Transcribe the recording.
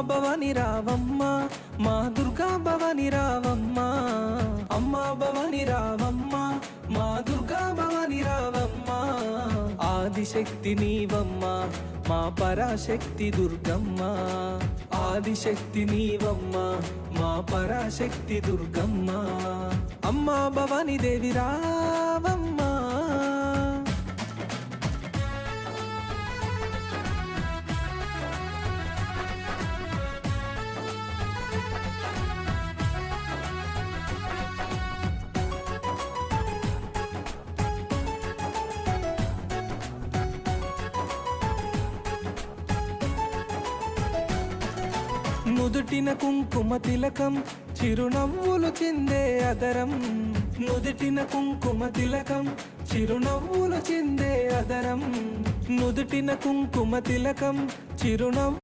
భవాని రావమ్మ మా దుర్గా భవాని రావమ్మ అమ్మా భవాని రావమ్మ మా దుర్గా భవాని రావమ్మ ఆదిశక్తి నీవమ్మ మా పరాశక్తి దుర్గమ్మ ఆదిశక్తి నీవమ్మ మా పరాశక్తి దుర్గమ్మ అమ్మా భవాని దేవి రావమ్మ నుదుటిన కుంకుమ తిలకం చిరునవ్వులు చిందే అదరం నుదుటిన కుంకుమ తిలకం చిరునవ్వులు చిందే అదరం నుదుటిన కుంకుమ తిలకం చిరునవ్వు